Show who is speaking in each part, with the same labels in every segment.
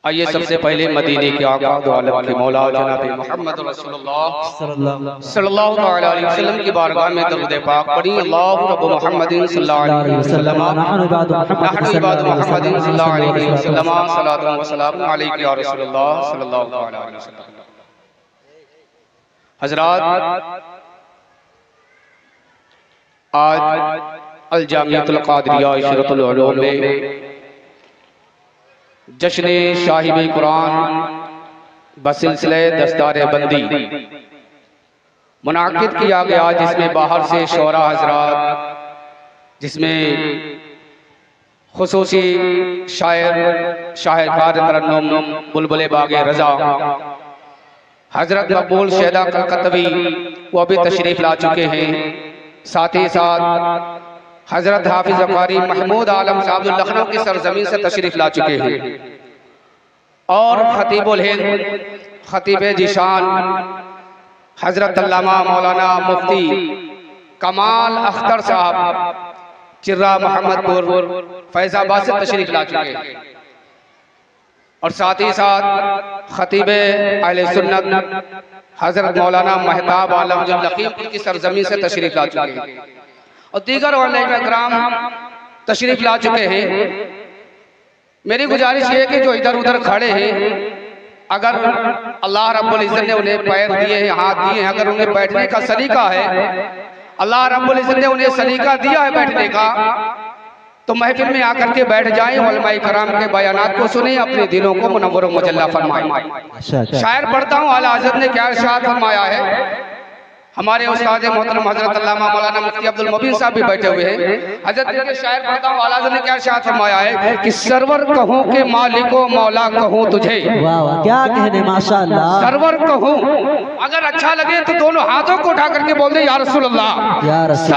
Speaker 1: आइए सबसे पहले मदीने के आका दो आलम के मौला जनाब मोहम्मद रसूलुल्लाह सल्लल्लाहु अलैहि वसल्लम की बारगाह में दरूद पाक पढ़ी। अल्लाहु रब्बु मुहम्मदिन सल्लल्लाहु अलैहि वसल्लम नहनु इबादु मुहम्मदिन सल्लल्लाहु अलैहि वसल्लम सलातु व सलामु अलैका या रसूलल्लाह सल्लल्लाहु अलैहि वसल्लम। हज़रात, आज अल जामियतुल क़ादिरिया इशरतुल उलूम में जश्न शाहिब कुरान बसिलसिले दस्तारे बंदी मुनाकिद किया गया, जिसमें बाहर से शोरा हजरात, जिसमें खुसूसी शायरकार तरन्नुम बुलबुल बागे रजा हजरत मकबूल शहदा कलकतवी वो भी तशरीफ ला चुके हैं। साथ ही साथ हजरत हाफिज कारी महमूद आलम साहब लखनऊ की सरजमीन से तशरीफ ला चुके हैं और खतीबुल हिंद खतीब जिशान हजरत अल्लामा मौलाना मुफ्ती कमाल अख्तर साहब चिर्रा मोहम्मदपुर फैजाबाद से तशरीफ ला चुके हैं और साथ ही साथ खतीब अहले सुन्नत हजरत मौलाना महताब आलम जो लखीमपुर की सरजमीन से तशरीफ ला चुके हैं और दीगर उलमा किराम तशरीफ ला चुके हैं। मेरी गुजारिश ये है कि जो इधर उधर खड़े हैं, अगर अल्लाह रब्बुल इज्जत ने उन्हें पैर दिए हैं, हाथ दिए हैं, अगर उन्हें बैठने का सलीका है, अल्लाह रब्बुल इज्जत ने उन्हें सलीका दिया है बैठने का, तो महफिल में आकर के बैठ जाएं, उलमा किराम के बयानात को सुने, अपने दिलों को मुनव्वर मुजल्ला फरमाएं। शायर पढ़ता हूँ, आला हज़रत ने क्या इरशाद फरमाया है। हमारे उस्ताद मोहतरम हजरत अल्लामा मौलाना मुफ्ती अब्दुल मुबीन साहब भी बैठे हुए हैं। हजरत के शायर पढ़ता हूँ, आला हज़रत ने क्या इरशाद फरमाया है कि सरवर कहूँ के मालिको मौला कहूँ तुझे।
Speaker 2: वाह वाह, क्या कहने, माशाअल्लाह।
Speaker 1: सरवर कहूँ, अगर अच्छा लगे तो दोनों हाथों को उठा करके बोल दे या रसूल अल्लाह।
Speaker 2: या रसूल।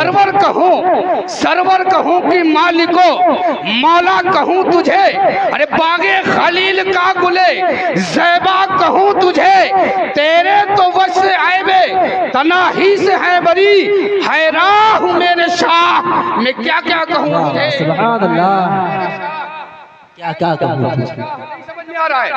Speaker 1: सरवर कहूँ कि मालिको मौला कहूँ तुझे, अरे बागे खलील का गुले ज़ैबा कहूँ तुझे, तेरे तो वश से आएबे तना ही से है बरी, हैरान हूँ मेरे शाह, मैं क्या क्या कहूँ तुझे।
Speaker 2: सुभान अल्लाह, क्या क्या कहूँ तुझे।
Speaker 1: समझ में आ रहा है,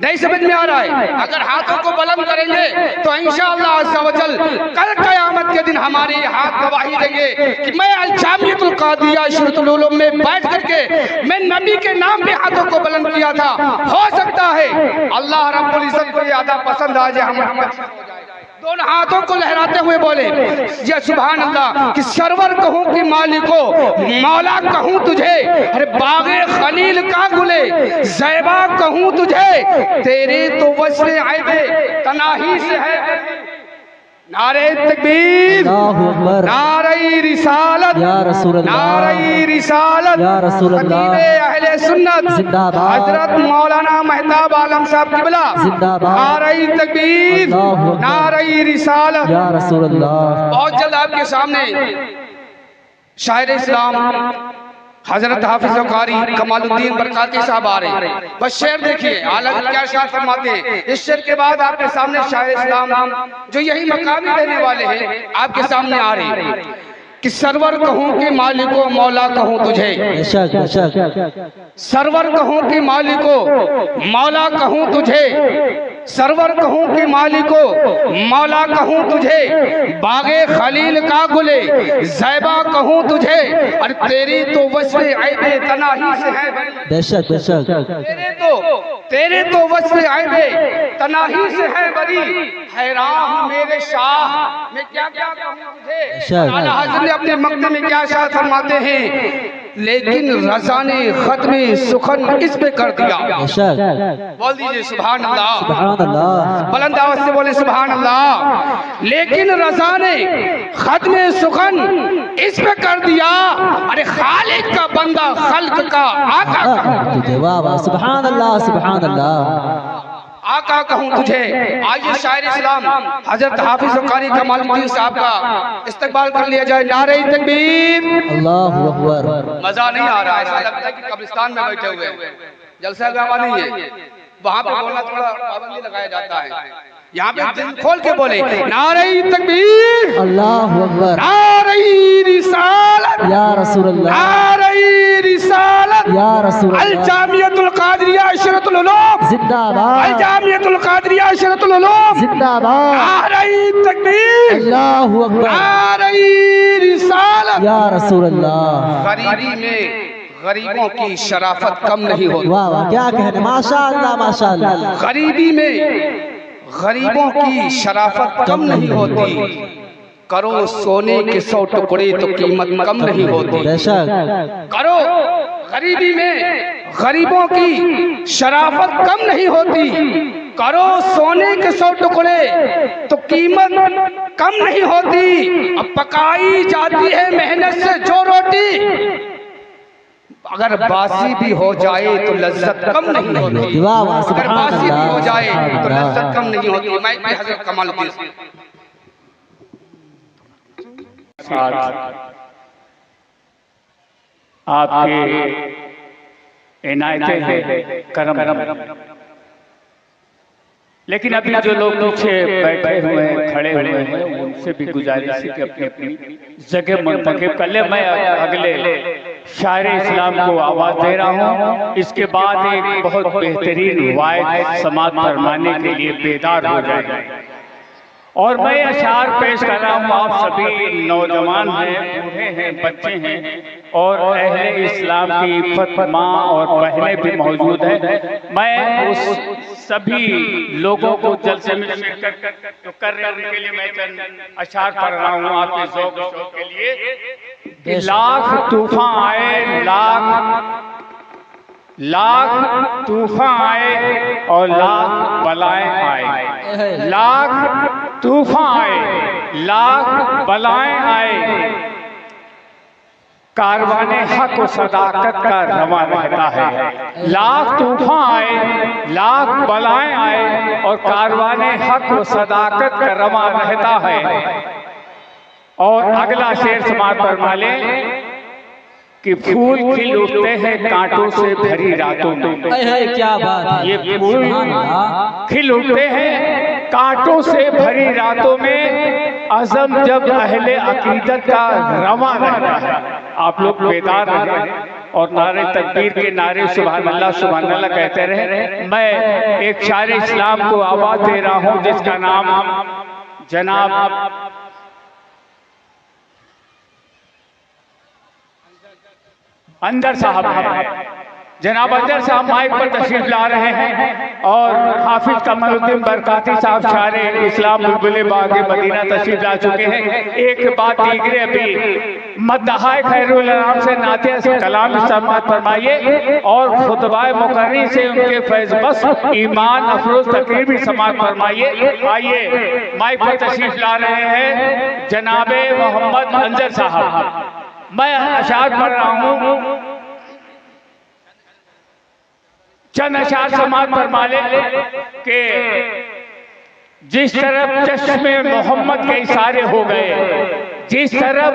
Speaker 1: नहीं समझ में आ रहा है। अगर हाथों को बुलंद करेंगे तो इंशाअल्लाह अज़्ज़ा वजल कल क़यामत के दिन हमारे हाथ गवाही देंगे कि मैं अल जामियतुल क़ादिरिया इशरतुल उलूम में बैठ करके मैं नबी के नाम पे हाथों को बुलंद किया था। हो सकता है अल्लाह रब्बुल इज्जत को ये अदा पसंद आ जाए, हम दोनों हाथों को लहराते हुए बोले या सुभान अल्लाह कि सरवर कहूँ कि मालिको मौला कहूँ तुझे, अरे बागे खलील का गुले ज़ैबा कहूँ तुझे, तेरे तो वस्फ़े आइबे तनाही से है। नारे तकबीर, नारे रिसालत,
Speaker 2: या रसूल अल्लाह,
Speaker 1: नारे रिसालत,
Speaker 2: या रसूल अल्लाह,
Speaker 1: अहले सुन्नत
Speaker 2: जिंदाबाद,
Speaker 1: हजरत मौलाना महताब आलम साहब किबला
Speaker 2: जिंदाबाद,
Speaker 1: नारे तकबीर, नारे रिसालत,
Speaker 2: या रसूल अल्लाह।
Speaker 1: बहुत जल्द आपके सामने शायर इस्लाम हजरत हाफिज कारी कमालुद्दीन बरकाती साहब आ रहे हैं। बस शेर देखिए, आलम क्या शायर फरमाते हैं। इस शेर के बाद आपके सामने शायर इस्लाम जो यही मकामी रहने वाले हैं आपके सामने आ रहे हैं कि सरवर कहूँ कि मालिको मौला कहूँ तुझे,
Speaker 2: बेशक बेशक,
Speaker 1: सरवर कहूँ कि मालिको मौला कहूँ तुझे, सरवर कहूँ कि मालिको मौला कहूँ तुझे, बागे खलील का गुले ज़ैबा कहूँ तुझे, और तेरी तो वस्फ़े ऐबे तनाही से है।
Speaker 2: बेशक बेशक,
Speaker 1: तेरे तो वस्फ़े ऐबे तनाही से है बरी, हैरान हूँ मेरे शाह, मैं क्या क्या कहूँ तुझे। आला हज़रत ने अपने मक्तब में क्या शायद फरमाते हैं, लेकिन रज़ा ने खत्म सुखन इस पे कर दिया। बोल दीजिए सुभान अल्लाह,
Speaker 2: सुभान अल्लाह,
Speaker 1: बुलंद आवाज़ से बोले सुभान अल्लाह। लेकिन रज़ा ने खत्म सुखन इस पे कर दिया, अरे खालिक का बंदा खल्क का आका
Speaker 2: तुझे। वाह वाह, सुभान अल्लाह, सुभान अल्लाह,
Speaker 1: आका कहूँ तुझे। आइए शायर इस्लाम हजरत हाफिज कारी कमालुद्दीन साहब का इस्तकबाल कर लिया जाए। नारे तकबीर,
Speaker 2: अल्लाहु अकबर।
Speaker 1: मजा नहीं आ रहा है, ऐसा लगता है कि कब्रिस्तान में बैठे हुए हैं, जलसा गावा नहीं है। वहाँ पे बोलना थोड़ा पाबंदी लगाया जाता है, यहाँ पे दिल खोल के बोले नारे तकबीर,
Speaker 2: अल्लाहु अकबर,
Speaker 1: नारे रिसालत,
Speaker 2: या रसूल अल्लाह,
Speaker 1: नारे रिसालत,
Speaker 2: या रसूल
Speaker 1: अल
Speaker 2: अल्लाह,
Speaker 1: जामियतुल क़ादिरिया इशरतुल उलूम
Speaker 2: जिंदाबाद
Speaker 1: जामियतुल कादरिया शरतुल उलूम
Speaker 2: जिंदाबाद
Speaker 1: नारे तकबीर
Speaker 2: अल्लाहु अकबर
Speaker 1: नारे रिसालत
Speaker 2: या रसूल अल्लाह।
Speaker 1: गरीबी में गरीबों की शराफत कम नहीं होती।
Speaker 2: वाह वाह क्या कहने, माशाअल्लाह माशाअल्लाह।
Speaker 1: गरीबी में गरीबों की शराफत कम नहीं होती। करो सोने के 100 टुकड़े तो कीमत कम नहीं होती।
Speaker 2: बेशक
Speaker 1: करो, गरीबी में गरीबों की शराफत कम नहीं होती। करो सोने के 100 टुकड़े तो कीमत कम नहीं होती। अब पकाई जाती है मेहनत से जो रोटी, अगर बासी भी हो जाए तो लज्जत कम नहीं होती। अगर बासी भी हो जाए तो लज्जत कम नहीं होती। मैं हज़रत कमालुद्दीन
Speaker 3: आपके इनायतें हैं, करम। लेकिन अभी जो लोग पीछे बैठे हुए हैं, खड़े हुए हैं, उनसे भी गुजारिश है कि अपनी अपनी जगह मुंतखब कर ले। मैं अगले शायर इस्लाम को आवाज दे रहा हूँ। इसके बाद एक बहुत बेहतरीन वाइद समात फरमाने के लिए बेदार हो जाएगा। और मैं अशार पेश कर रहा हूँ। आप सभी नौजवान हैं, बूढ़े हैं, बच्चे हैं और अहले इस्लाम की इफ़्फ़त माँ और बहनें भी मौजूद हैं। मैं उस सभी लोगों को जलसे में शिरकत जो कर रहे हैं उनके लिए मैं चंद अशार पढ़ रहा हूँ आपके ज़ौक़ शौक़ के लिए। लाख तूफान आए, लाख तूफान आए और लाख बलाएं आए। लाख तूफान आए, लाख बलाएं आए, कारवाने हक और सदाकत का रवा रहता है। लाख तूफान आए, लाख बलाएं आए और कारवाने हक और सदाकत का रवा रहता है। और अगला शेर समात फरमा लें कि फूल खिल उठते हैं कांटों से भरी रातों में।
Speaker 2: क्या बात है,
Speaker 3: ये फूल खिल उठते हैं कांटों से भरी रातों में, अज़म जब अहले अकीदत का रवा रहता है। आप लोग बेदार रहें और नारे तकबीर के नारे सुभान अल्लाह कहते रहे। मैं एक शायर इस्लाम को आवाज दे रहा हूँ जिसका नाम जनाब अंदर साहब है। जनाब अंदर साहब माइक पर तशरीफ ला रहे हैं और हाफिज कमालुद्दीन बरकाती साहब शायर इस्लाम बुलबुले बागे मदीना तशरीफ ला चुके हैं। एक बात दीगरे अभी मद्दहाए खैरुल अनाम से नाते से कलाम इस्तेमाल फरमाइए और खुतबाए मुकर्री से उनके फैज़ बस ईमान अफरोज तकरीर भी समाप्त फरमाइए। आइए माइक पर तशरीफ ला रहे हैं जनाबे मोहम्मद अंजर साहब। मैं अशार पढ़ रहा हूँ, चंद अशार समाज फरमा ले कि जिस तरफ चश्मे मोहम्मद के इशारे हो गए, जिस तरफ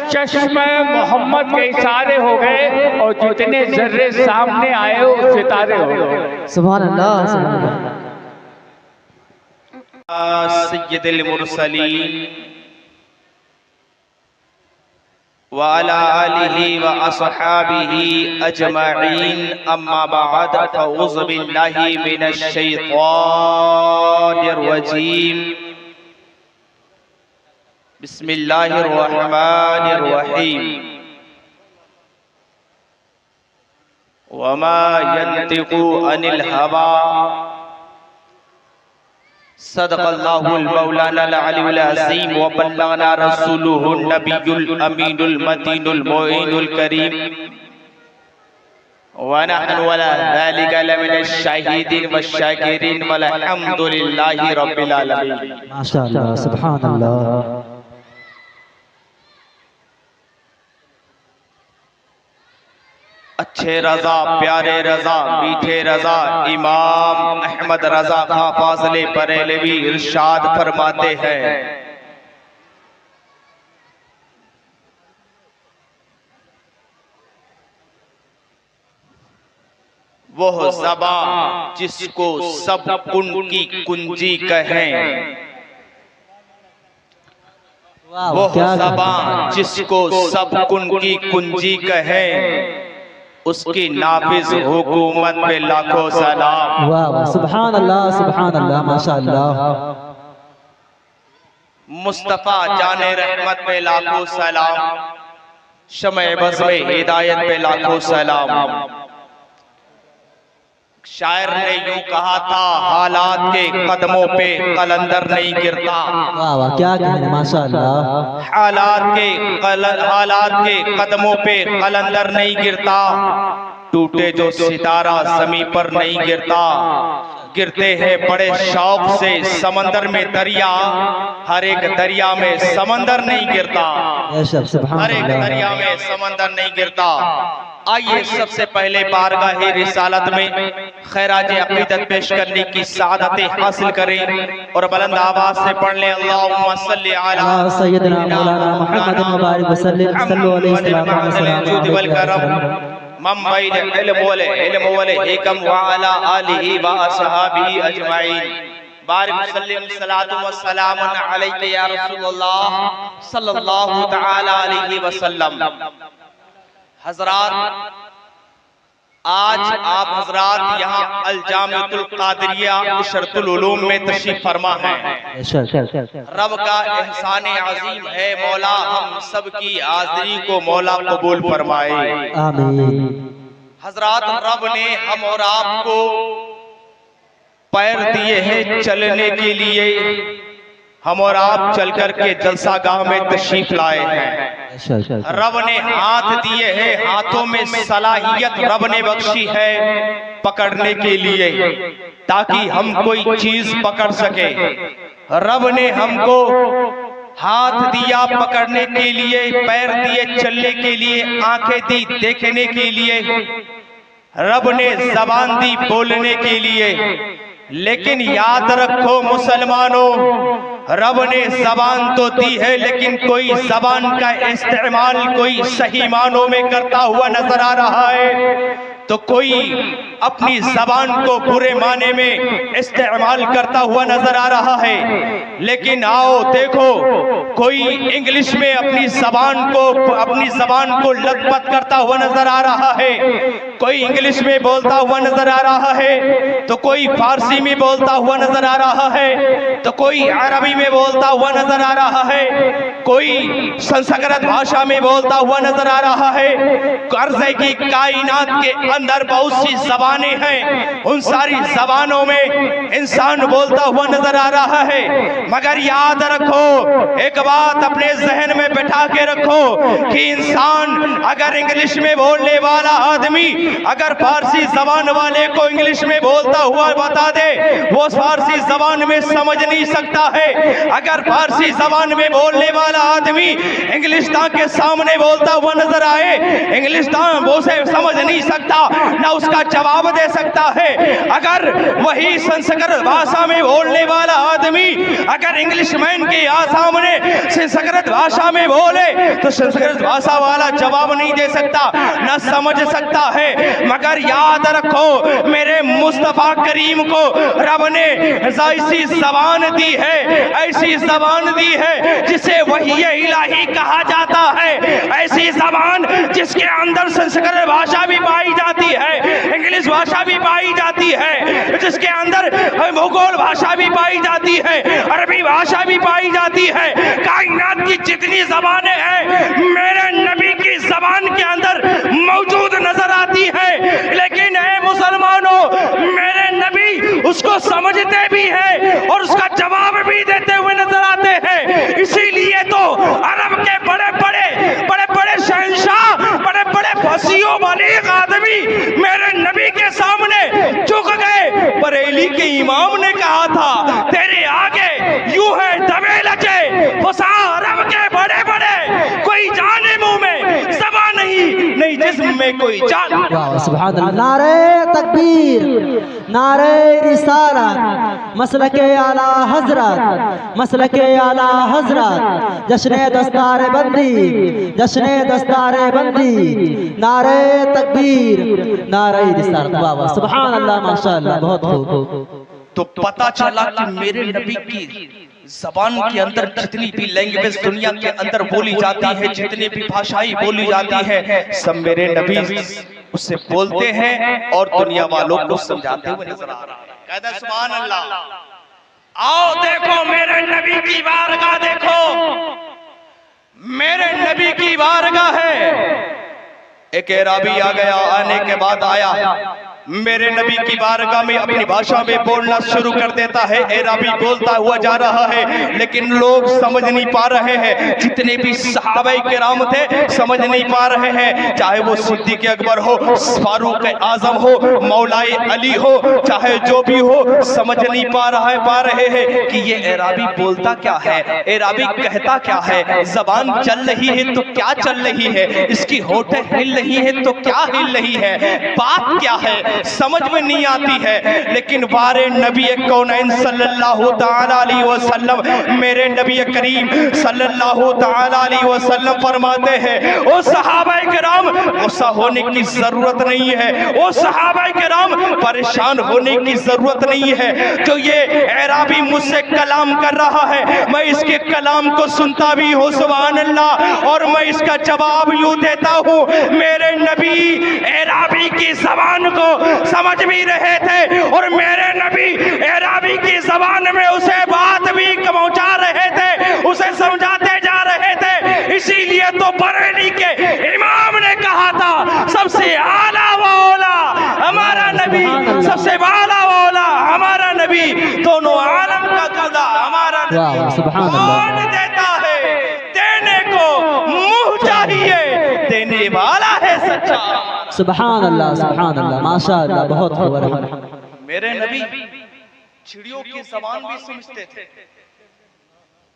Speaker 3: चश्मे मोहम्मद के इशारे हो गए और जितने जर्रे सामने आए वो सितारे हो गए।
Speaker 2: सुभान अल्लाह सुभान अल्लाह।
Speaker 4: सय्यदुल मुरसलीन व अला आलिहि व अस्हाबिहि अजमईन, अम्मा बाद, फअऊज़ु बिल्लाहि मिनश शैतानिर रजीम। बिस्मिल्लाहिर रहमानिर रहीम। वमा यंतिकु अनिल हवा, सदक़ल्लाहुल मौलानाल अलीयुल अज़ीम व बल्लगना रसूलुहुन नबियुल अमीनुल मतीनुल मुईनुल करीम व नहनु अला ज़ालिका लमिनश शाहिदीन वश्शाकिरीन वल्हम्दुलिल्लाहि रब्बिल आलमीन।
Speaker 2: माशाअल्लाह सुभान अल्लाह।
Speaker 4: अच्छे रजा, प्यारे रजा, मीठे रजा इमाम अहमद रजा खां फाज़ले बरेलवी इरशाद फरमाते हैं, वह ज़बां जिसको सब कुन की कुंजी कहें, वह ज़बां जिसको सब कुन की कुंजी कहें, उसकी नाफिज हुकूमत पे लाखों सलाम।
Speaker 2: वाह वाह, सुभान अल्लाह, माशाअल्लाह।
Speaker 4: मुस्तफ़ा जाने रहमत पे लाखों सलाम, शमे बज़ में हिदायत पे लाखों सलाम। शायर ने यूं कहा था, हालात के कदमों पे कलंदर नहीं गिरता।
Speaker 2: वाह वाह, क्या कहने, माशाअल्लाह।
Speaker 4: हालात के कदमों पे कलंदर नहीं गिरता, टूटे जो सितारा जमी पर नहीं गिरता। गिरते हैं बड़े शौक से समंदर में दरिया, हर एक दरिया में समंदर नहीं गिरता, हर एक दरिया में समंदर नहीं गिरता। आइए सबसे पहले बारगाह रिसालत में खैराज अकीदत पेश करने की सादतें हासिल करें और बुलंद आवाज से पढ़ लें, अल्लाहुम्मा सल्ली अला
Speaker 2: सय्यदना मौलाना मुहम्मद मुबारक सल्लल्लाहु अलैहि वसल्लम।
Speaker 4: मम्बई इल्म वल हिकम व अला आलिहि व असहाबिही अजमाइन। बारिक सल्लम सलातु व सलाम अलैका या रसूलुल्लाह सल्लल्लाहु तआला अलैहि वसल्लम। हजरात, आज आप हजरात यहाँ अल जामिअतुल कादिरिया इशरतुल उलूम में तशरीफ फरमा है। रब का एहसान अजीम है, मौला हम सब की हाज़िरी को मौला कबूल फरमाए,
Speaker 2: आमीन।
Speaker 4: हजरात, रब ने हम और आपको पैर दिए हैं चलने के लिए, हम और आप चल कर के जलसा गाह में तशरीफ लाए हैं। रब ने हाथ दिए हैं, हाथों में सलाहियत रब ने बख्शी है पकड़ने के लिए, ताकि हम कोई चीज पकड़ सके। रब ने हमको हाथ दिया पकड़ने के लिए, पैर दिए चलने के लिए, आंखें दी देखने के लिए, रब ने जबान दी बोलने के लिए। लेकिन याद रखो मुसलमानों, रब ने जबान तो दी है, लेकिन कोई जबान का इस्तेमाल कोई सही मानों में करता हुआ नजर आ रहा है, तो कोई अपनी जबान को बुरे माने में इस्तेमाल करता हुआ नजर आ रहा है। लेकिन आओ देखो, कोई इंग्लिश में अपनी जबान को लथपथ करता हुआ नजर आ रहा है, कोई इंग्लिश में बोलता हुआ नजर आ रहा है, तो कोई फारसी में बोलता हुआ नजर आ रहा है, तो कोई अरबी में बोलता हुआ नजर आ रहा है, कोई संस्कृत भाषा में बोलता हुआ नजर आ रहा है। कर्ज है कि कायनात के अंदर बहुत सी जबानें हैं, उन सारी जबानों में इंसान बोलता हुआ नजर आ रहा है। मगर याद रखो, एक बात अपने जहन में बैठा के रखो कि इंसान अगर इंग्लिश में बोलने वाला आदमी अगर फारसी जबान वाले को इंग्लिश में बोलता हुआ बता दे, वो फारसी जबान में समझ नहीं सकता है। अगर फारसी जबान में बोलने वाला आदमी इंग्लिशदान के सामने बोलता हुआ नजर आए, इंग्लिशदान वो से समझ नहीं सकता, ना उसका जवाब दे सकता है। अगर वही संस्कृत भाषा में बोलने वाला आदमी अगर इंग्लिशमैन के सामने संस्कृत भाषा में बोले, तो संस्कृत भाषा वाला जवाब नहीं दे सकता, ना समझ सकता है। मगर याद रखो, मेरे मुस्तफा करीम को रब ने ऐसी जबान दी है, ऐसी जबान दी है जिसे वही इलाही कहा जाता है। ऐसी जबान जिसके अंदर संस्कृत भाषा भी पाई जाती है, इंग्लिश भाषा भी पाई जाती है, जिसके अंदर भूगोल भाषा भी पाई जाती है, अरबी भाषा भी पाई जाती है। कायनात की जितनी जबानें हैं मेरे नबी की जबान के अंदर मौजूद नजर आती है। लेकिन ऐ मुसलमानों, मेरे नबी उसको समझते भी हैं और उसका जवाब भी देते हुए नजर आते हैं। इसीलिए तो अरब के बड़े बड़े शहंशाह, बड़े बड़े फसीहों वाले आदमी मेरे नबी के सामने झुक गए। बरेली के इमाम ने कहा था, तेरे आगे यूं है दबे लचे फसा अरब के बड़े कोई जाने मुंह में ज़बान नहीं जिस्म में कोई जान।
Speaker 2: सुभान अल्लाह। नारे तकबीर, नारे रिसालत, मसलके आला हजरत, मसलके आला हजरत, जश्ने दस्तारे बंदी, जश्ने दस्तारे बंदी, नारे तकबीर, नारे रिसालत। वाह वाह, सुभान अल्लाह, माशाअल्लाह, बहुत खूब।
Speaker 4: तो पता चला कि मेरे नबी की जबान के अंदर जितनी भी लैंग्वेज दुनिया के अंदर बोली जाती है, जितनी भी भाषाएं बोली जाती है, सब मेरे नबी उससे बोलते हैं और दुनिया वालों को समझाते हुए नजर आ रहा है। कहता है सुभान अल्लाह। आओ देखो मेरे नबी की बारगाह, देखो मेरे नबी की बारगाह है। एक एराबी आ गया, आने के बाद आया मेरे नबी की बारगाह में अपनी भाषा में बोलना शुरू कर देता है। एराबी बोलता हुआ जा रहा है, लेकिन लोग समझ नहीं पा रहे हैं। जितने भी सहाबाए किराम थे समझ नहीं पा रहे हैं, चाहे वो सिद्दीक अकबर हो, फारूक आजम हो, मौलाए अली हो, चाहे जो भी हो, समझ नहीं पा रहे हैं कि ये एराबी बोलता क्या है, एराबी कहता क्या है। जबान चल रही है तो क्या चल रही है, इसकी होठें हिल रही है तो क्या हिल रही है, बात क्या है समझ में नहीं आती है। लेकिन बारे नबी कौनैन सल्लल्लाहु तआला अलैहि वसल्लम, मेरे नबी करीम सल्लल्लाहु तआला अलैहि वसल्लम फरमाते हैं, ओ सहाबाए किराम गुस्सा होने की जरूरत नहीं है, ओ सहाबाए किराम परेशान होने की जरूरत नहीं है। जो ये एराबी मुझसे कलाम कर रहा है, मैं इसके कलाम को सुनता भी हूँ सुभान अल्लाह, और मैं इसका जवाब यूं देता हूँ। मेरे नबी एराबी की जबान को समझ भी रहे थे और मेरे नबी एराबी की जबान में उसे बात भी पहुंचा रहे थे, उसे समझाते जा रहे थे। इसीलिए तो बरेली के इमाम ने कहा था, सबसे आला वाला हमारा नबी, सबसे आला वाला हमारा नबी, दोनों आलम का दूल्हा हमारा नबी। कौन देता है, देने को मुंह चाहिए, देने वाला है सच्चा।
Speaker 2: सुभान अल्लाह माशाअल्लाह, बहुत खूब।
Speaker 4: मेरे नबी चिड़ियों की जबान भी समझते थे,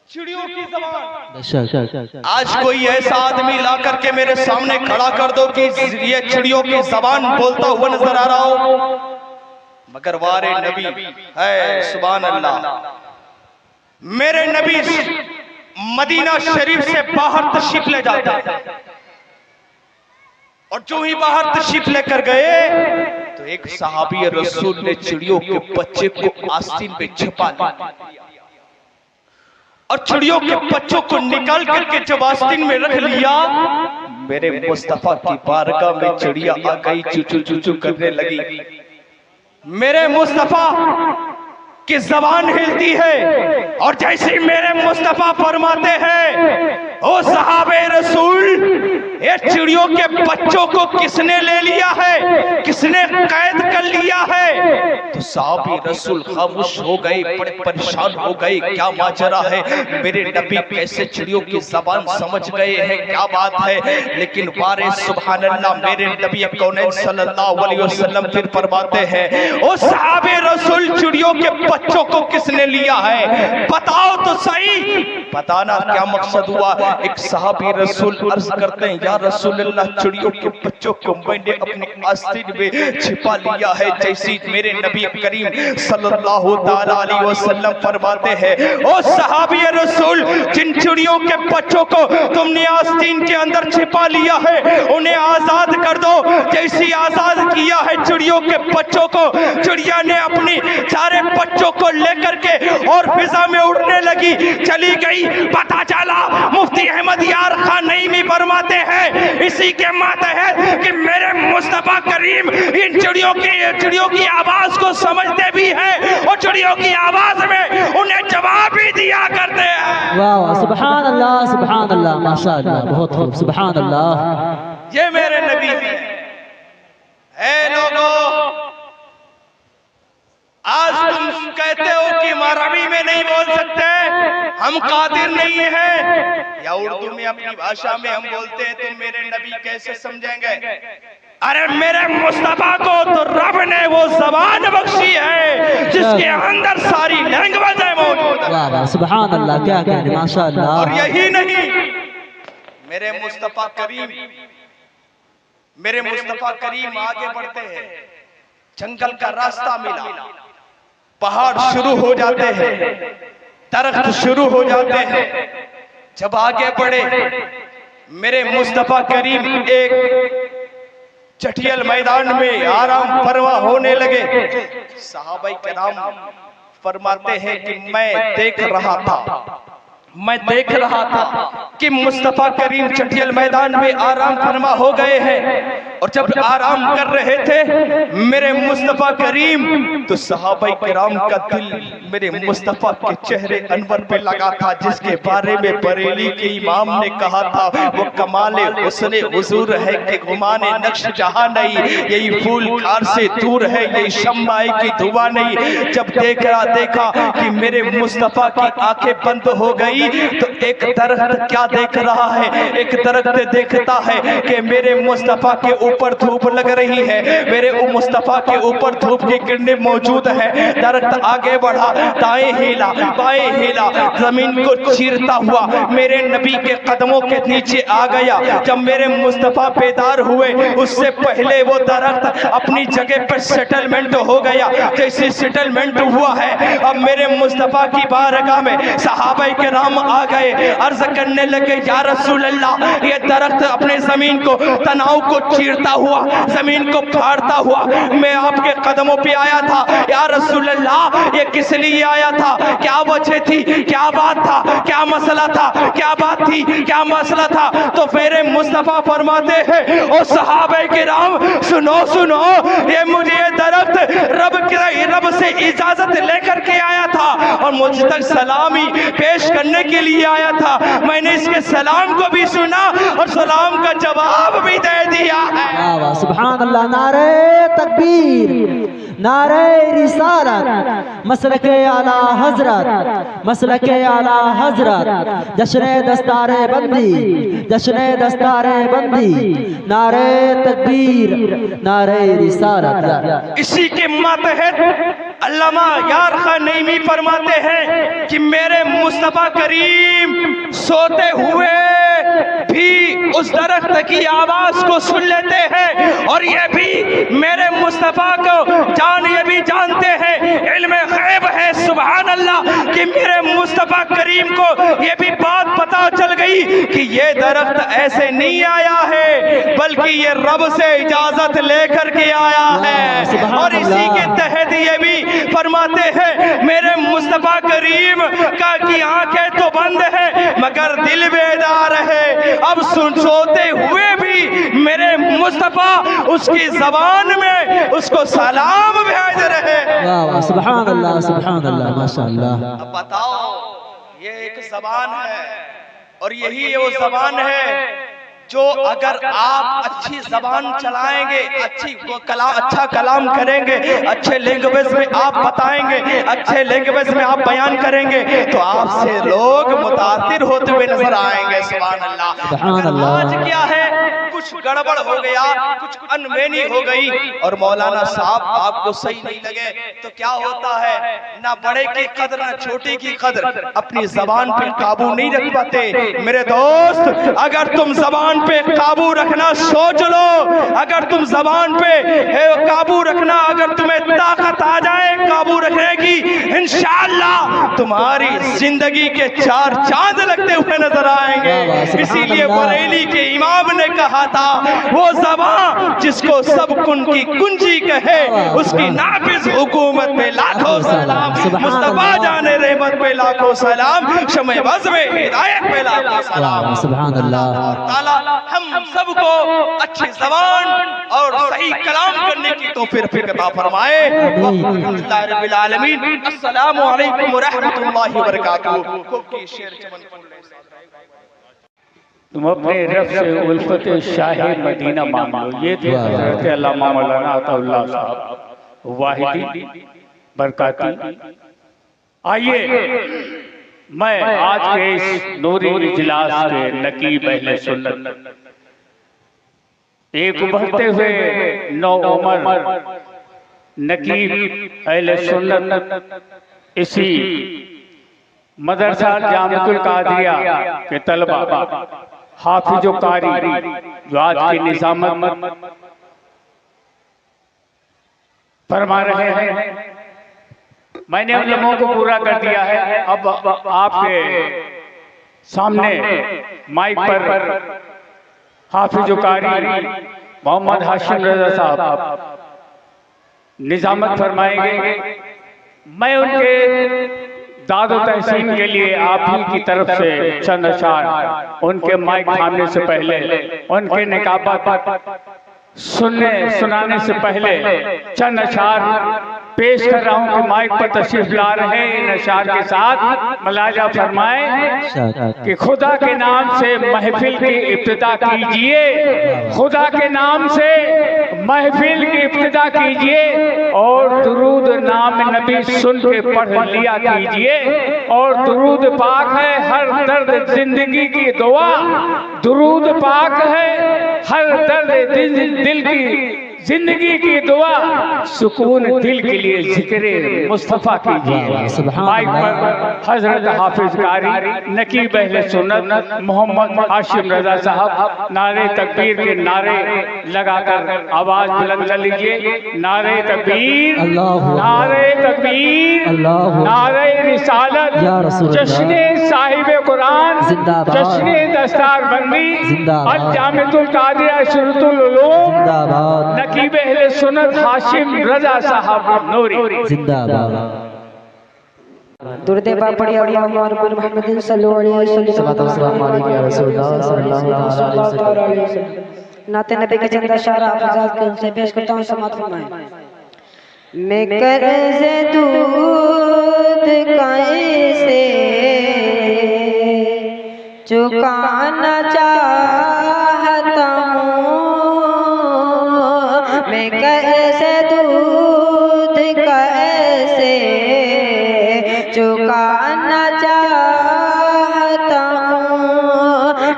Speaker 4: चिड़ियों की जबान। आज कोई ऐसा आदमी ला करके मेरे सामने खड़ा कर दो कि ये चिड़ियों की जबान बोलता हुआ नजर आ रहा हो, मगर वारे नबी है सुभान अल्लाह। मेरे नबी मदीना शरीफ से बाहर तशरीफ ले जाते हैं, और जो ही बाहर तशरीफ लेकर गए तो एक सहाबी रसूल ने चिड़ियों के बच्चे को आस्तीन पे छिपा लिया, और चिड़ियों के बच्चों को निकाल करके जब आस्तीन में रख लिया, मेरे मुस्तफा की बारगाह में चिड़िया आ गई, चूचू चूचू करने लगी। मेरे मुस्तफा की जबान हिलती है, और जैसे मेरे मुस्तफा फरमाते हैं, ओ सहाबे रसूल, ये चिड़ियों के बच्चों को किसने ले लिया है, किसने कैद कर लिया है। तो सहाबी रसूल खामोश हो गए, बड़े परेशान हो गए, क्या माजरा है, मेरे नबी कैसे चिड़ियों की जबान समझ गए हैं, क्या बात है। लेकिन बारे सुभान अल्लाह, मेरे नबी कौनैन सल्लल्लाहु अलैहि वसल्लम फिर फरमाते हैं, ओ सहाबे रसूल, चिड़ियों के बच्चों को किसने लिया है, बताओ तो सही। बताना क्या मकसद हुआ। एक सहाबी रसूल अर्ज करते हैं, या रसूलल्लाह, चिड़ियों के बच्चों को मैंने अपनी आस्तीन में छिपा लिया है। जैसी मेरे नबी करीम सल्लल्लाहु ताला अलैहि वसल्लम फरमाते हैं, ओ सहाबी रसूल, जिन चिड़ियों के बच्चों को तुमने आस्तीन के अंदर छिपा लिया है, उन्हें आजाद कर दो। जैसी आजाद किया है चिड़ियों के बच्चों को, चिड़िया ने अपनी सारे बच्चों को लेकर के और फिजा में उड़ने लगी, चली गई। पता चला मुफ्ती अहमद यार खान नईमी फरमाते हैं, इसी के मातहत कि मेरे मुस्तफा करीम इन चिड़ियों की आवाज को समझते भी हैं, और चिड़ियों की आवाज में उन्हें जवाब भी दिया करते हैं।
Speaker 2: वाह सुभान अल्लाह माशाअल्लाह, बहुत खूब सुभान अल्लाह।
Speaker 4: ये मेरे नबी है। लोगों, आज तुम कहते हो कि हम अरबी में नहीं बोल सकते, हम कादिर नहीं हैं, या उर्दू में अपनी भाषा में हम बोलते हैं, तो मेरे नबी कैसे समझेंगे। अरे मेरे मुस्तफा को तो रब ने वो जबान बख्शी है जिसके अंदर सारी लैंग्वेज है मौजूद।
Speaker 2: वाह सुभान अल्लाह, क्या कहने माशाअल्लाह।
Speaker 4: और यही नहीं, मेरे मुस्तफा करीम आगे बढ़ते हैं, जंगल का रास्ता मिला, पहाड़ शुरू हो जाते हैं, दरख्त शुरू हो जाते हैं। जब आगे बढ़े मेरे मुस्तफा करीम एक चटियल मैदान में आराम फरमा होने लगे। सहाबाई किराम फरमाते हैं कि मैं देख रहा था कि मुस्तफा करीम चटियल मैदान में आराम फरमा हो गए हैं, और जब आराम कर रहे थे मेरे मुस्तफा करीम, तो सहाबाई किराम का दिल मेरे मुस्तफा के चेहरे अनवर पे लगा था, जिसके बारे में बरेली के इमाम ने कहा था वो कमाले हुस्ने हुजूर है कि गुमाने नक्श जहां नहीं, यही फूल खार से दूर है, यही शम्माए की धुआं नहीं। जब देखा कि मेरे मुस्तफा की आंखें बंद हो गई, तो एक दरख्त क्या देख रहा है, एक दरख्त देखता है कि मेरे मुस्तफा के ऊपर धूप लग रही है, मेरे मुस्तफा के ऊपर धूप की किरणें मौजूद है। दरख्त आगे बढ़ा, दाएं हिला बाएं हिला, जमीन को चीरता हुआ मेरे नबी के कदमों के नीचे आ गया। जब मेरे मुस्तफा बेदार हुए, उससे पहले वो दरख्त अपनी जगह पर सेटलमेंट हो गया। जैसे सेटलमेंट हुआ है, अब मेरे मुस्तफा की बारगाह में सहाबा के नाम आ गए, अर्ज करने लगे या रसूल अल्लाह, ये दरख्त अपने जमीन को तनाव को चीरता हुआ, जमीन को फाड़ता हुआ मैं आपके कदमों पे आया था, या रसूल अल्लाह ये किस लिए आया था, क्या वजह थी, क्या बात था, क्या मसला था, क्या बात थी, क्या मसला था। तो मेरे मुस्तफा फरमाते हैं, ओ सहाबे किराम सुनो सुनो, ये मुझे ये दरख्त रब से इजाजत लेकर के आया था और मुझ तक सलामी पेश करने के लिए आया था। मैंने इसके सलाम को भी सुना और सलाम का जवाब भी दे दिया है।
Speaker 2: सुभान अल्लाह। नारे तकबीर, नारे रिसालत, मसलके आला हजरत, मसलके आला हजरत, जश्न दस्तारे बंदी, जश्न दस्तारे बंदी, नारे तकबीर, नारे रिसालत।
Speaker 4: इसी के मातहत अल्लामा यार खान नईमी फरमाते हैं कि मेरे मुस्तफा करीम सोते हुए भी उस दरख्त की आवाज को सुन लेते हैं, और ये भी मेरे मुस्तफा को ये भी जानते हैं, इल्म गैब है सुभान अल्लाह, कि मेरे मुस्तफा करीम को ये भी बात पता चल गई कि ये दरख्त ऐसे नहीं आया है, बल्कि ये रब से इजाजत लेकर के आया है। और इसी के तहत ये भी फरमाते हैं, मेरे मुस्तफा करीम का की आंखें तो बंद है मगर दिल बेदार है। अब सोते हुए भी मेरे मुस्तफा उसकी जबान में उसको सलाम भेज रहे हैं।
Speaker 2: सुभान अल्लाह, सुभान अल्लाह, माशाअल्लाह।
Speaker 4: अब बताओ, ये एक जबान है और यही वो जबान है जो अगर आप अच्छी जबान चलाएंगे, अच्छा कलाम करेंगे, अच्छे लैंग्वेज में आप बताएंगे, अच्छे लैंग्वेज में आप बयान करेंगे, तो आपसे लोग मुतासिर होते हुए नजर आएंगे। सुभान अल्लाह। आज क्या है, कुछ गड़बड़ हो गया, कुछ अनबेनी हो गई और मौलाना साहब आपको सही नहीं लगे, तो क्या होता है, ना बड़े की कदर ना छोटे की कदर, अपनी जबान पे काबू नहीं रख पाते। मेरे दोस्त, अगर तुम जबान पे काबू रखना सोच लो, अगर तुम जबान पे काबू रखना, अगर तुम्हें ताकत आ जाए काबू रखने की, इंशाअल्लाह तुम्हारी जिंदगी के 4 चांद लगते हुए नजर आएंगे। इसीलिए बरेली के इमाम ने कहा था, वो ज़बान जिसको सब कुन की कुंजी कहे, उसकी नाफिज हुकूमत पे लाखों सलाम, मुस्तफा जाने रहमत पे लाखों सलाम, शमे बज़ में हिदायत पे लाखों सलाम।
Speaker 2: सुभान अल्लाह।
Speaker 4: ताला हम सबको अच्छी ज़बान और सही कलाम करने की तौफीक अता फरमाए। अल्लाह रब्बिल आलमीन। अस्सलामु अलैकुम व रहमतुल्लाहि व बरकातहू।
Speaker 3: तुम अपने रब से उल्फत शाह मदीना मांग लो। ये थे हज़रत अल्लामा मौलाना अताउल्लाह साहब वाहिदी बरकाती। आइए मैं आज के इस नूरी इजलास के नकीब अहले सुन्नत, एक उभरते हुए नौ उमर नकीब अहले सुन्नत, इसी मदरसा जामिअतुल कादिरिया के तलबा हाफिज़ो कारी जो आज की निज़ामत फरमा रहे हैं, मैंने उन लोगों को पूरा कर दिया है। अब आपके सामने माइक पर हाफिज़ो कारी मोहम्मद हाशिम रज़ा साहब निज़ामत फरमाएंगे। मैं उनके दादो तहसीन के लिए आप ही की तरफ से चंद अशार उनके माइक थामने से पहले, उनके निकाबत सुनाने से पहले चंद अशार पेश कर रहा हूं कि माइक पर तशरीफ ला रहे हैं। इन अशार के साथ मलाजा फरमाए कि खुदा के नाम से महफिल की इब्तिदा कीजिए, खुदा के नाम से महफिल की इब्तिदा कीजिए और दुरूद नाम नबी सुन के पढ़ लिया कीजिए। और दुरूद पाक है हर दर्द जिंदगी की दुआ, दुरूद पाक है हर दर्द दिल की जिंदगी की दुआ, सुकून दिल के लिए जिक्र मुस्तफ़ा कीजिए। माइक पर हजरत हाफिज कारी नकीब अहले सुन्नत मोहम्मद हाशिम रजा साहब नारे तकबीर के नारे लगाकर आवाज बुलंद कर लीजिए। नारे तकबीर, नारे तकबीर, नारे रिसालत, जश्ने साहिब कुरान, जश्ने दस्तार बंदी, अल जामिअतुल कादिरिया शुरुतुल उलूम, नकीब अहले सुन्नत हाशिम रजा साहब नूरी
Speaker 2: जिंदाबाद।
Speaker 5: दुर्दे बापड़ी मोहम्मद सल्लल्लाहु अलैहि वसल्लम नाते नबी के चंद अशार हाफिज़ात के उनसे पेश करता हूँ, समाअत फरमाएं। मैं कर्ज़े दूध कैसे चुकाना चाहता हूँ, मैं कैसे दूध कैसे चुकाना चाहता हूँ,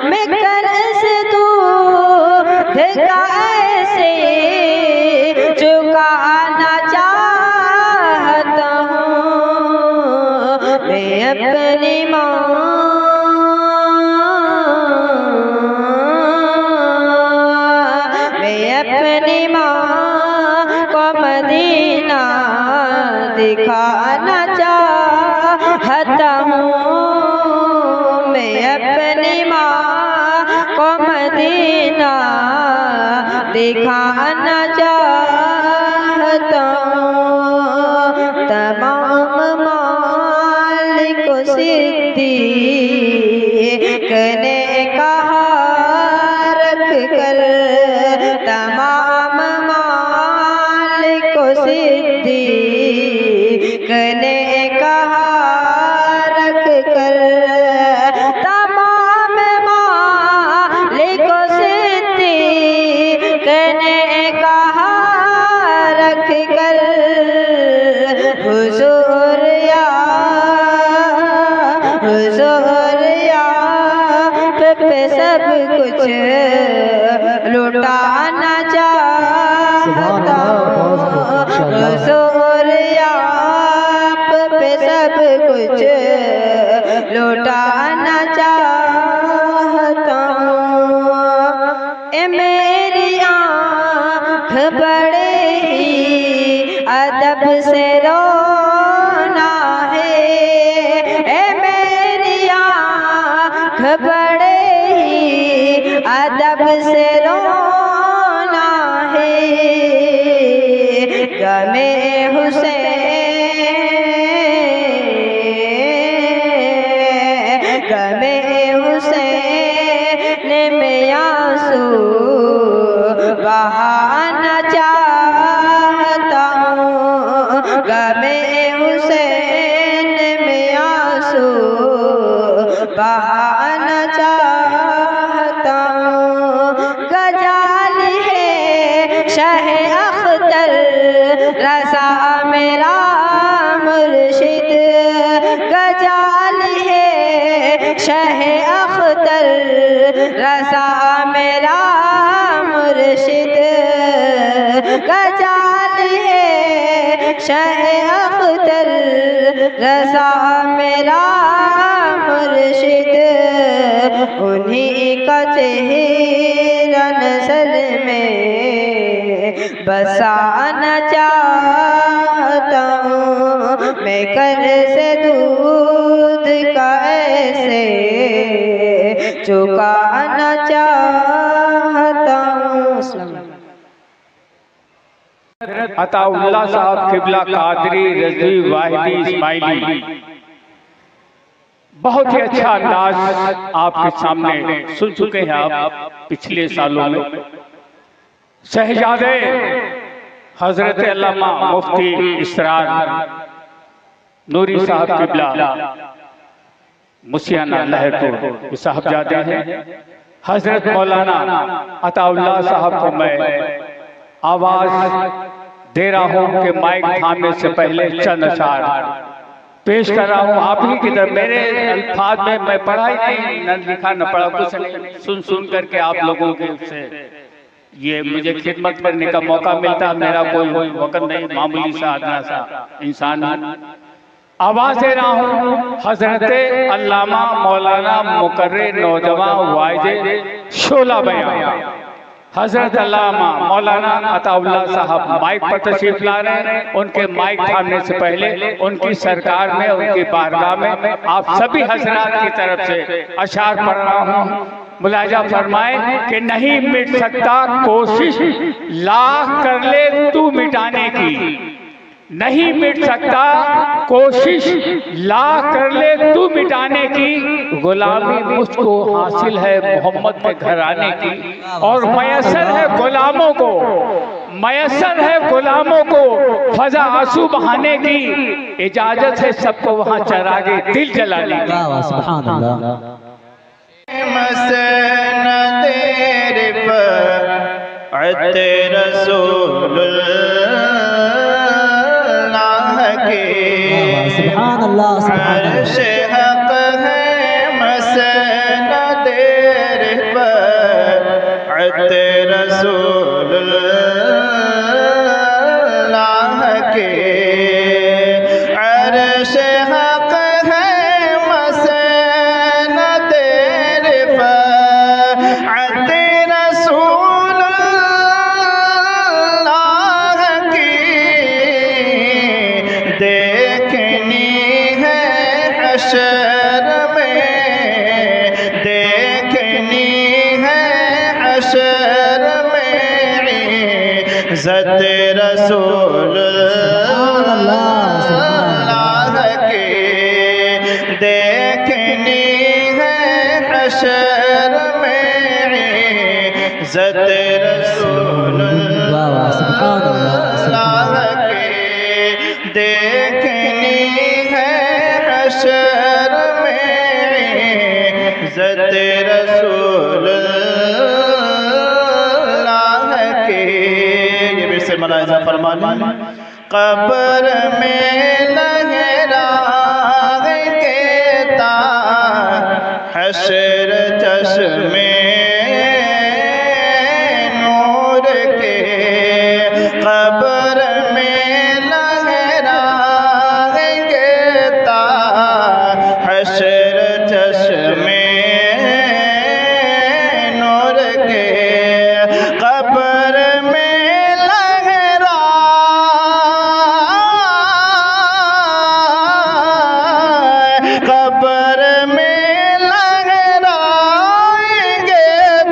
Speaker 5: मैं कैसे दूध कैसे चुकाना चाहता हूँ। मैं अपनी अपनी माँ को मदीना दिखाना चाहता हूँ, मैं अपनी माँ को मदीना दिखाना चाहता हूँ। तमाम मालिक सिद्दीक़ ने कहा रख कर, तमाम मालिक सिद्दीक़ ने कहा रख कर, तमाम मालिक सिद्दीक़ ने कहा रख कर, हुजूर या पे सब कुछ लुटाना चाहता हूँ, हुजूर आप पे सब कुछ लुटाना चाहता हूँ। ए मेरी आँख बड़े ही अदब से रोना है, ए मेरी आँख बड़े ही अदब से रोना है, गमे हुसैन, गमे हुसैन में आंसू बहाना चाहता हूँ, गमे हुसैन में आंसू बहाना चाहता हूँ। गजाल है शाह अख्तर रज़ा मेरा मुर्शिद, गजाल है शाह अख्तर रज़ा मेरा मुर्शिद, गजाल है शाह अख्तर रज़ा मेरा मुर्शिद, उन्हीं का चेहरा नज़र में बसाना चाहता हूँ, मैं कर्ज़े दूध कैसे चुकाना चाहता हूँ।
Speaker 3: अताउल्लाह साहब किबला कादरी रज़वी वाहिदी इस्माइली बहुत ही अच्छा अंदाज आपके सामने सुन चुके हैं आप पिछले सालों में। शहजादे हजरत अल्लामा मुफ्ती इसरार नूरी साहब किबला मुसियाना लहरपुर साहबजादे हैं। हजरत मौलाना अताउल्लाह साहब को मैं आवाज दे रहा हूं कि माइक थामे से पहले चंद अशआर पेश कर रहा हूं। आप ही की तरफ मेरे अल्फाज में मैं पढ़ा ही नहीं, न लिखा न पढ़ा, कुछ नहीं, सुन करके आप लोगों के से ये मुझे खिदमत करने का मौका मिलता। मेरा कोई वक्त नहीं, मामूली सा आदना सा इंसान आवाज दे रहा हूँ। हजरत अल्लामा मौलाना मुकर्रर नौजवान वाइद शोला बयान हजरत अल्लामा मौलाना अताउल्लाह साहब माइक पर तशरीफ ला रहे हैं। उनके माइक थामने से पहले उनकी सरकार में, उनकी बारगाह में आप सभी हजरात की तरफ से अशार पढ़ रहा हूँ। मुलाजा फरमाए कि नहीं मिट सकता कोशिश लाख कर ले तू मिटाने की, नहीं मिट सकता कोशिश लाख कर ले तू मिटाने की, गुलामी मुझको हासिल है मोहम्मद के घराने की, और मयसर है गुलामों को, मयसर है गुलामों को फजा आंसू बहाने की, इजाजत है सबको वहां चरागे दिल जलाने की।
Speaker 2: सुभान अल्लाह।
Speaker 6: मसन तेरे पर रसूलुल्लाह के
Speaker 2: सुभान अल्लाह सुभान
Speaker 6: अर्श हक है मसन तेरे पर रसूलुल्लाह के अर्श हक है मसन तेरे पर रसूलुल्लाह की देखनी है हशर में, देखनी है हशर में इज़्ज़त रसूलुल्लाह की, देखनी है हशर में इज़्ज़त रसूलुल्लाह की, देखनी है हशर में इज़्ज़त रसूलुल्लाह की। ये फिर से मलाइज़ा फरमाना। कब्र में लहराएंगे ताज हश्र चश्मे नूर के, कब्र में लहराएंगे ताज हश्र चश्मे नूर के, कब्र में कब्र में लहराएंगे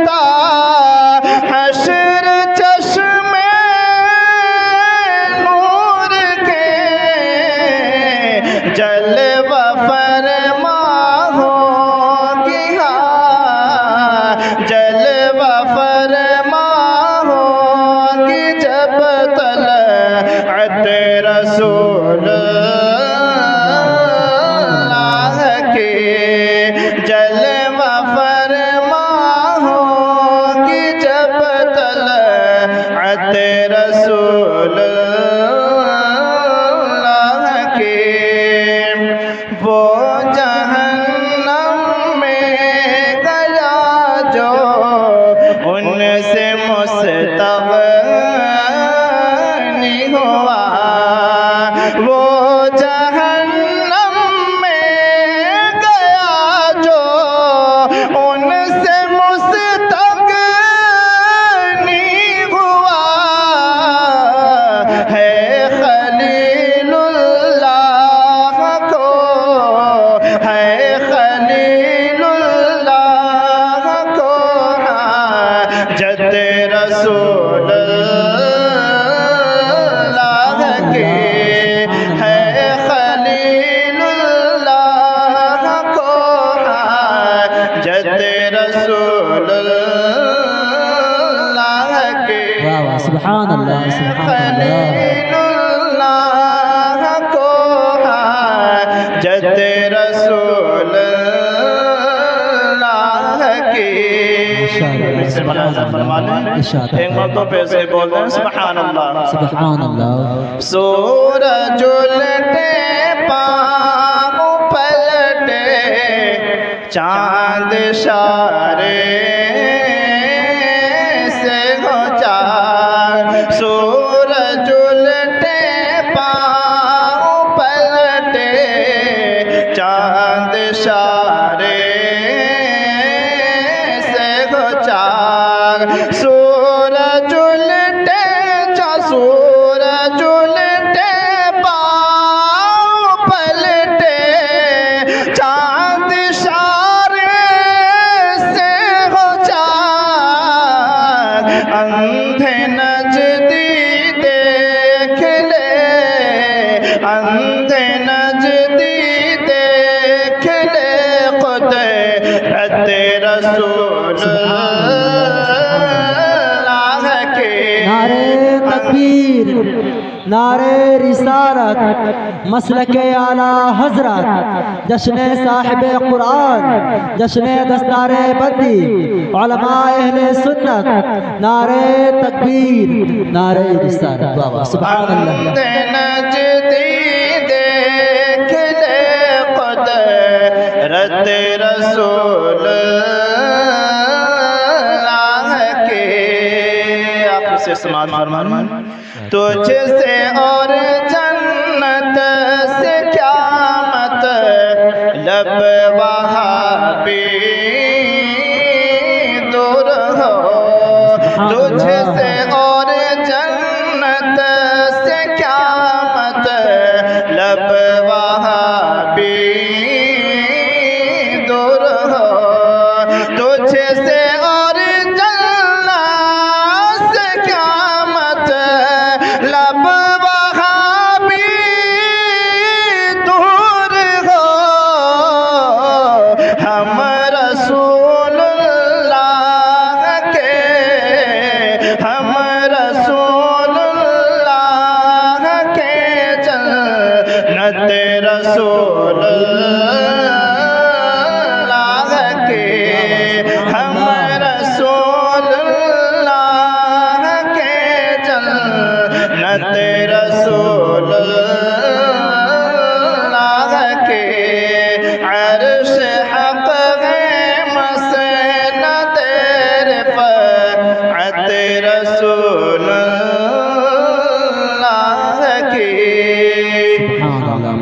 Speaker 6: ताज हश्र चश्मे नूर के, जलवा फरमा होगी हाँ, जलवा फरमा होगी जब तलअत रसूलुल्लाह के, जलवा फरमा होगी जब तलअत रसूलुल्लाह के। वो जहन्नम में गया जो उनसे मुस्तग़नी हुआ, वो फरमा लें।
Speaker 2: इरशाद
Speaker 6: एक मरतबा पे से बोल दें सुभान अल्लाह।
Speaker 2: सुभान अल्लाह।
Speaker 6: सूरज उलटे पाँव पलटे चांद इशारे से हो चार। सूरज उलटे पाँव पलटे चांद इशारे से हो चार। सूरज उलटे सूरज उलटे पाँव पलटे चांद इशारे से हो चार। अंधे नजदी देख ले, अंधे नजदी देख ले कुदरत रसूल
Speaker 2: नारे तकबीर, नारे रिसालत, मसलके आला हजरत, जश्न साहिब कुरान, जश्न दस्तारे बंदी, उलमा अहले सुन्नत, नारे तकबीर, नारे रिसालत। बाबा सुभान अल्लाह।
Speaker 6: नजदी देख ले कुदरत रसूल के। आप से समाज फरमान तुझसे और जन्नत से क्या मतलब वहाँ भी दूर हो। तुझसे और जन्नत से क्या मतलब वहाँ भी दूर हो। तुझसे और जन्नत से क्या मतलब वहाँ भी दूर हो। हम रसूलुल्लाह के, हम रसूलुल्लाह के जन्नत रसूल